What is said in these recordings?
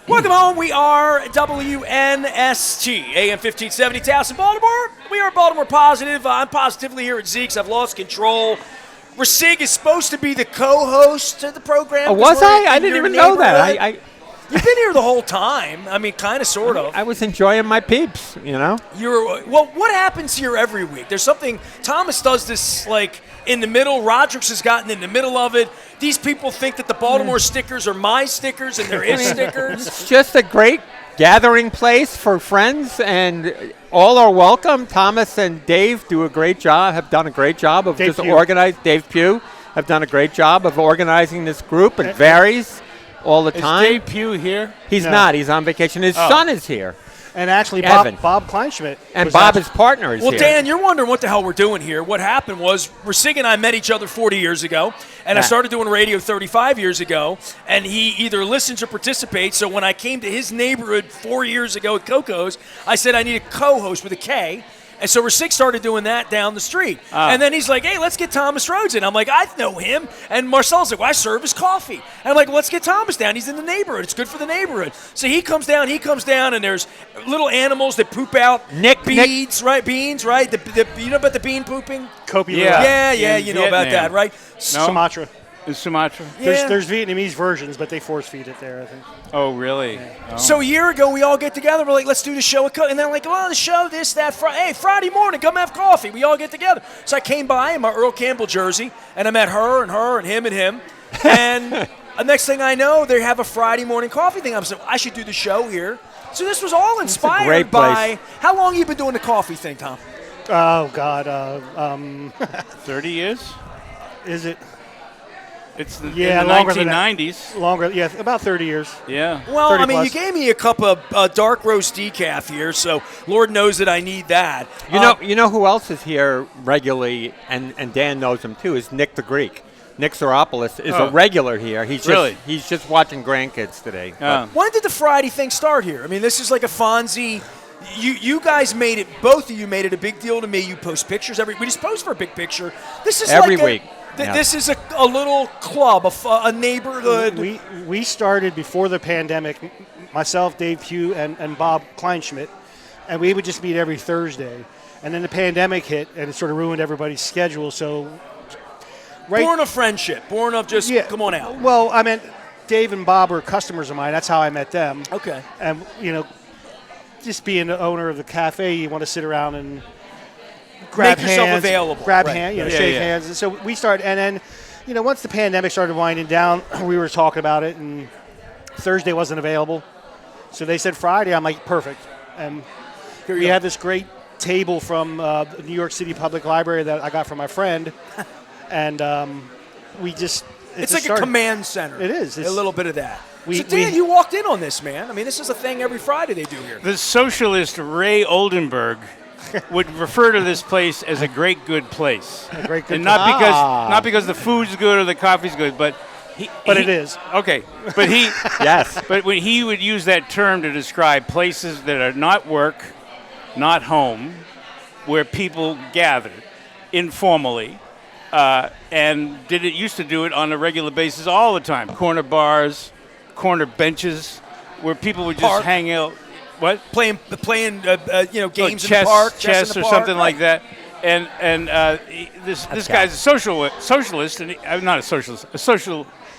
Welcome home. We are WNST, AM 1570, Towson, Baltimore. We are Baltimore Positive. I'm positively here at Zeke's. I've lost control. Ricig is supposed to be the co-host to the program. Oh, was I? I didn't even know that. You've been here the whole time. I mean, kind of, sort of. I was enjoying my peeps, you know? Well, what happens here every week? There's something, Thomas does this, like, in the middle. Rodricks has gotten in the middle of it. These people think that the Baltimore stickers are my stickers and they're his stickers. It's just a great gathering place for friends, and all are welcome. Thomas and Dave have done a great job of organizing. Dave Pugh have done a great job of organizing this group. It varies all the time. Is Dave Pugh here? He's not. He's on vacation. His son is here. And actually, Bob Kleinschmidt. And Bob, his partner, is here. Well, Dan, you're wondering what the hell we're doing here. What happened was Ricig and I met each other 40 years ago, and I started doing radio 35 years ago, and he either listens or participates. So when I came to his neighborhood 4 years ago at Coco's, I said I need a co-host with a K. And so Ricig started doing that down the street. And then he's like, hey, let's get Thomas Rhodes in. I'm like, I know him. And Marcel's like, well, I serve his coffee. And I'm like, well, let's get Thomas down. He's in the neighborhood. It's good for the neighborhood. So he comes down, and there's little animals that poop out beans, right? Beans, right? You know about the bean pooping? Copia. Yeah, you know about that, right? No? Sumatra. In Sumatra? Yeah. There's Vietnamese versions, but they force feed it there, I think. Oh, really? Yeah. Oh. So a year ago, we all get together. We're like, let's do the show. And they're like, well, the show, this, that. Hey, Friday morning, come have coffee. We all get together. So I came by in my Earl Campbell jersey, and I met her and him and him. And the next thing I know, they have a Friday morning coffee thing. I'm saying, I should do the show here. So this was all inspired by – how long have you been doing the coffee thing, Tom? Oh, God. 30 years? Is it? It's in the longer 1990s. Longer, yeah, about 30 years. Yeah. Well, I mean, plus. you gave me a cup of dark roast decaf here, so Lord knows that I need that. You know who else is here regularly, and Dan knows him too, is Nick the Greek. Nick Seropoulos is a regular here. He's just watching grandkids today. When did the Friday thing start here? I mean, this is like a Fonzie. You guys made it. Both of you made it a big deal to me. You post pictures we just post for a big picture. This is every week. This is a little club, a neighborhood. We started before the pandemic. Myself, Dave Pugh, and Bob Kleinschmidt, and we would just meet every Thursday. And then the pandemic hit, and it sort of ruined everybody's schedule. So, born of friendship, born of just come on out. Well, I mean, Dave and Bob were customers of mine. That's how I met them. Okay. And just being the owner of the cafe, you want to sit around and grab Make yourself hands, available. Shake hands. And so we started, and then, once the pandemic started winding down, we were talking about it, and Thursday wasn't available. So they said Friday. I'm like, perfect. And we had this great table from the New York City Public Library that I got from my friend, and we just it's like a command center. It is. It's a little bit of that. So Dan, you walked in on this, man. I mean, this is a thing every Friday they do here. The socialist Ray Oldenburg would refer to this place as a great good place. A great good and not because the food's good or the coffee's good, but it is. Okay. But But when he would use that term to describe places that are not work, not home, where people gathered informally, and used to do it on a regular basis all the time. Corner bars, corner benches, where people would just hang out. What? Playing games chess, in the park, chess or something like that. And this guy's a socialist, and not a socialist, a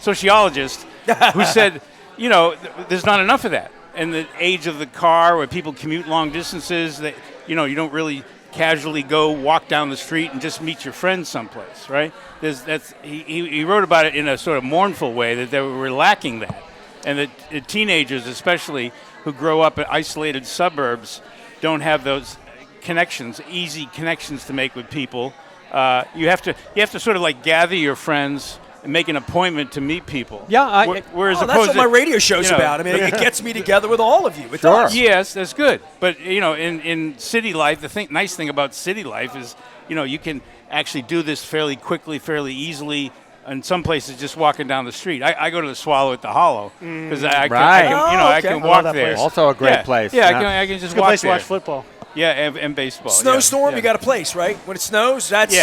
sociologist, who said, there's not enough of that. And the age of the car, where people commute long distances, that you don't really casually go walk down the street and just meet your friends someplace, right? He wrote about it in a sort of mournful way that they were lacking that, and that teenagers, especially who grow up in isolated suburbs, don't have those connections, easy connections to make with people. You have to sort of like gather your friends and make an appointment to meet people. Yeah, that's what my radio show's about. I mean, it gets me together with all of you. It does. Yes, that's good. But in city life, the nice thing about city life is, you can actually do this fairly quickly, fairly easily. In some places, just walking down the street. I go to the Swallow at the Hollow because I can walk there. Also a great place. Yeah, I can just walk there. It's a good place to watch football. Yeah, and baseball. Snowstorm, you got a place, right? When it snows, that's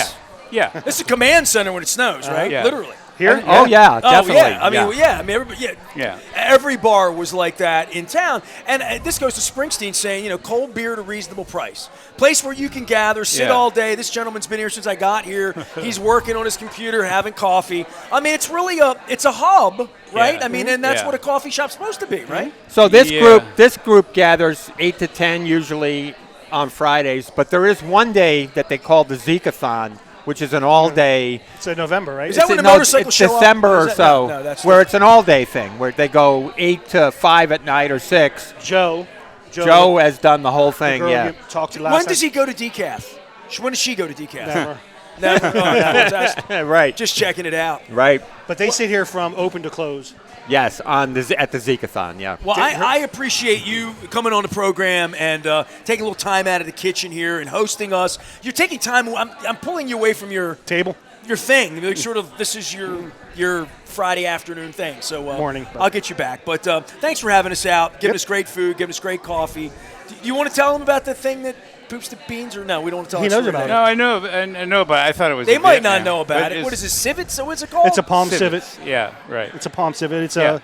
yeah. It's a command center when it snows, right? Yeah. Literally. Here? Oh yeah, Oh definitely. yeah, I mean, yeah. I mean, everybody, Yeah. Every bar was like that in town, and this goes to Springsteen saying, cold beer at a reasonable price, place where you can gather, sit Yeah. all day. This gentleman's been here since I got here. He's working on his computer, having coffee. I mean, it's really it's a hub, right? Yeah. I mean, and that's Yeah. what a coffee shop's supposed to be, right? So this Yeah. group gathers 8 to 10 usually on Fridays, but there is one day that they call the Zeke-a-thon, which is an all-day. It's in November, right? Is that when the no, motorcycle it's show up? December Or or is that- so, no, that's where the- it's an all-day thing, where they go 8 to 5 at night or 6. Joe Joe has done the whole the thing, girl yeah. you talked to last When time. does he go to decaf? When does she go to decaf? Never. Never. Oh, fantastic. Right, Just checking it out. right. But they sit here from open to close. Yes, at the Zeke-a-thon, yeah. Well, I appreciate you coming on the program and taking a little time out of the kitchen here and hosting us. You're taking time. I'm pulling you away from your Table. thing. Like sort of, this is your Friday afternoon thing. So Morning. I'll get you back. But thanks for having us out, giving us great food, giving us great coffee. Do you want to tell them about the thing that poops the beans, or no? We don't want to tell. He that knows story about today. No, I know, but I thought it was. They a might bit not now. know about But it. it's What is it? Civet? So what's it called? It's a palm civet. Yeah, right. It's a palm civet. It's Yeah.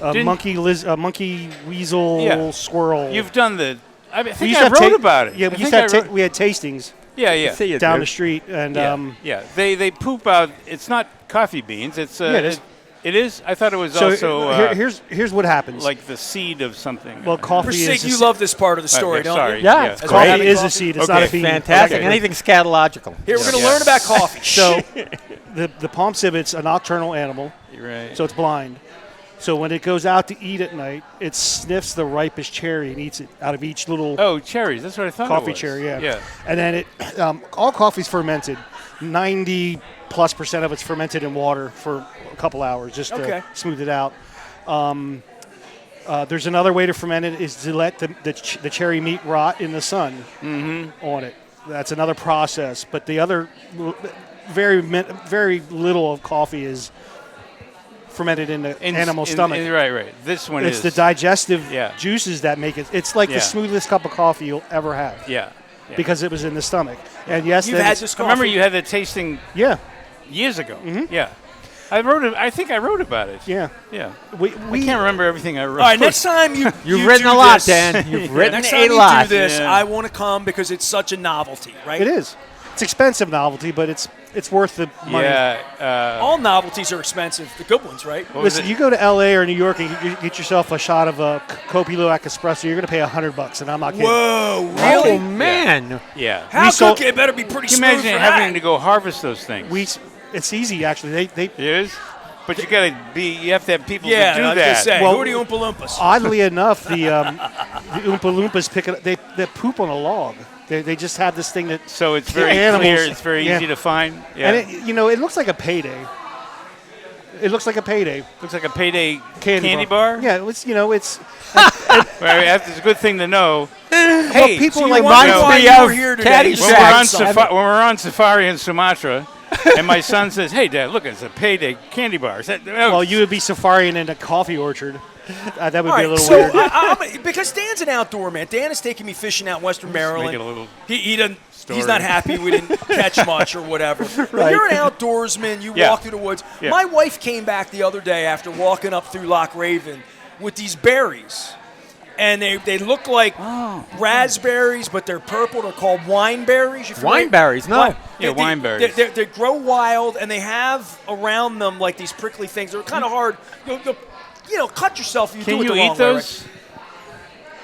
a Didn't- monkey weasel Yeah. squirrel. You've done the. I We think used I to have wrote about it. Yeah, I we think used to I have wrote- we had tastings Yeah. See you, down dude. the street, and Yeah. They poop out. It's not coffee beans. It's it is. It is. I thought it was so also here's what happens. like the seed of something. well, coffee Ricig, is you love this part of the story, don't sorry. you? Yeah, Yeah. it's As great. we're having coffee is coffee. a seed. It's Okay, not a bean. Fantastic. Okay. Anything scatological. Here, we're going to Yeah. learn about coffee. So the palm civet's a nocturnal animal, You're right. so it's blind. So when it goes out to eat at night, it sniffs the ripest cherry and eats it out of each little Oh, cherries. That's what I thought. coffee it was. cherry. Yeah. Yeah. And then it all coffee's fermented. 90+% of it's fermented in water for a couple hours just Okay. to smooth it out. There's another way to ferment it is to let the cherry meat rot in the sun on it. That's another process. But the other very little of coffee is fermented in the animal stomach. Right. This one It's is the digestive Yeah. juices that make it. It's like Yeah. the smoothest cup of coffee you'll ever have Yeah. because it was in the stomach. And yes, You've then had it's- this I coffee. remember you had that tasting Yeah, years ago. Yeah. I think I wrote about it. yeah. Yeah. We I can't remember everything I wrote. All right, next time You've you written do a lot, this- Dan. You've written Next a time you lot. do this, Yeah. I want to come because it's such a novelty, right? It is. It's expensive novelty, but it's worth the money. Yeah. All novelties are expensive. The good ones, right? What was Listen, it? you go to L.A. or New York and you get yourself a shot of a Kopi Luwak espresso, you're going to pay $100, and I'm not kidding. Whoa, Oh, really? man. Yeah. How We sold- cookie? It better be pretty Can you smooth imagine for having that. to go harvest those things? It's easy actually. They It is? But you gotta be. You have to have people Yeah, to do I was that. gonna say, Well, who are the Oompa Loompas? oddly enough, the Oompa Loompas pick it up. They poop on a log. They just have this thing that. So it's very Animals. clear. It's very Yeah. easy to find. Yeah. And it looks like a payday. It looks like a payday looks like a payday candy bar. Yeah, it's it's. That's a good thing to know. Hey, people So are you like wonder reminds why me you of were here today. Caddy You when Shack. when we're on safari in Sumatra, and my son says, "Hey, Dad, look, it's a payday candy bar." Is that, Well, you would be safariing in a coffee orchard. That would All be a right, little so weird. because Dan's an outdoor man, Dan is taking me fishing out in Western Maryland. make it a little he doesn't. He's story. not happy we didn't catch much or whatever. But you're an outdoorsman. You Yeah. walk through the woods. Yeah. My wife came back the other day after walking up through Lauraville with these berries. And they look like raspberries, but they're purple. They're called wine berries. You familiar? Wine berries, no. Yeah, wine berries. They grow wild, and they have around them like these prickly things. They're kind of hard. You'll cut yourself if you Can do it you the wrong eat way, right? those?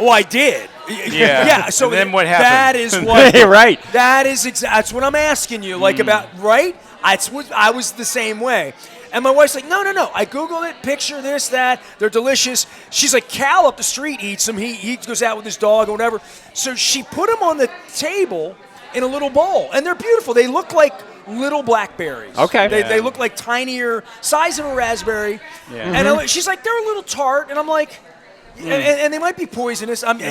Oh, I did. Yeah. Yeah. So And then what happened? That is what. Right. That is that's what I'm asking you. Like about right? I was the same way. And my wife's like, no. I Googled it, picture this, that. They're delicious. She's like, Cal up the street eats them. He goes out with his dog or whatever. So she put them on the table in a little bowl. And they're beautiful. They look like little blackberries. Okay. They look like tinier, size of a raspberry. Yeah. And she's like, they're a little tart. And I'm like, and they might be poisonous. I'm They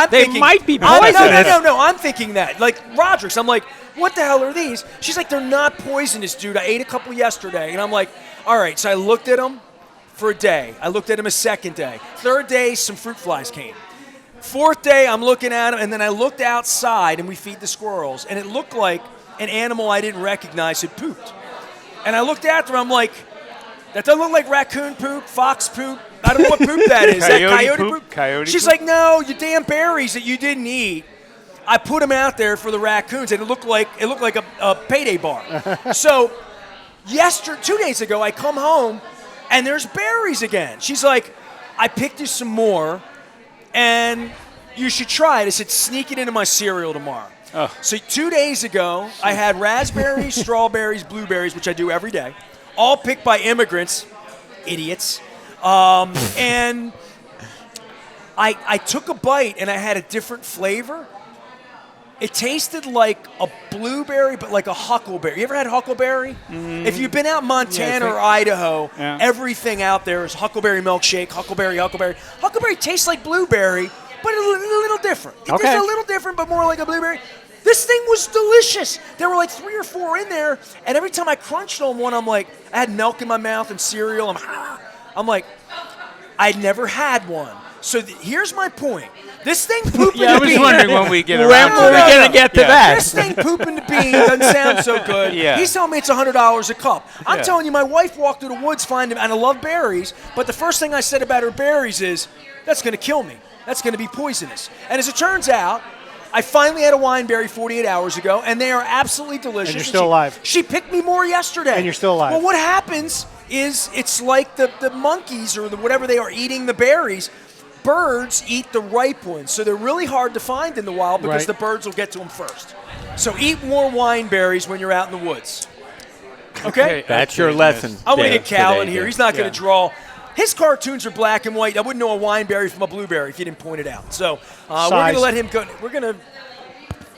thinking, might be No, poisonous. I'm thinking that. Like Rodricks, I'm like, what the hell are these? She's like, they're not poisonous, dude. I ate a couple yesterday. And I'm like, all right. So I looked at them for a day. I looked at them a second day. Third day, some fruit flies came. Fourth day, I'm looking at them. And then I looked outside, and we feed the squirrels. And it looked like an animal I didn't recognize had pooped. And I looked after him. I'm like, That doesn't look like raccoon poop, fox poop. I don't know what poop that is. Is that Coyote coyote poop? poop? Coyote She's poop? like, no, your damn berries that you didn't eat. I put them out there for the raccoons, and it looked like a payday bar. So 2 days ago, I come home, and there's berries again. She's like, I picked you some more, and you should try it. I said, sneak it into my cereal tomorrow. Oh. So 2 days ago, I had raspberries, strawberries, blueberries, which I do every day, all picked by immigrants, idiots. And I took a bite, and I had a different flavor. It tasted like a blueberry, but like a huckleberry. You ever had huckleberry? If you've been out in Montana or Idaho, everything out there is huckleberry milkshake, huckleberry. Huckleberry tastes like blueberry, but a little different. It's a little different, but more like a blueberry. This thing was delicious. There were like 3 or 4 in there, and every time I crunched on one, I'm like, I had milk in my mouth and cereal. I'm like, I'd never had one. So here's my point. This thing pooping I the was bean. wondering when we get When around were to we that. going to get to that? This thing pooping the bean doesn't sound so good. Yeah. He's telling me it's $100 a cup. I'm Yeah. telling you, my wife walked through the woods finding, and I love berries, but the first thing I said about her berries is, that's going to kill me. That's going to be poisonous. And as it turns out, I finally had a wineberry 48 hours ago, and they are absolutely delicious. And you're still alive. She picked me more yesterday. And you're still alive. Well, what happens is it's like the monkeys or whatever they are eating the berries. Birds eat the ripe ones, so they're really hard to find in the wild because the birds will get to them first. So eat more wineberries when you're out in the woods. Okay? That's your lesson. I'm going to Dave, get Cal today, in here. Dave. He's not going to draw. His cartoons are black and white. I wouldn't know a wineberry from a blueberry if you didn't point it out. So we're going to let him go. We're going to.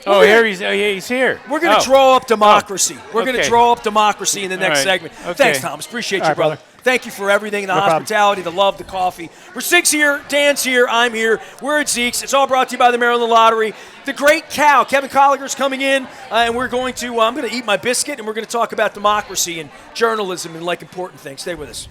He's here. We're going to draw up democracy. We're going to Okay. draw up democracy in the next right. segment. Okay. Thanks, Thomas. Appreciate you, right, brother. brother. Thank you for everything, the No problem. hospitality, the love, the coffee. Ricig's here, Dan's here, I'm here. We're at Zeke's. It's all brought to you by the Maryland Lottery. The great cow, Kevin Colliger's coming in, and we're going to. I'm going to eat my biscuit, and we're going to talk about democracy and journalism and like important things. Stay with us.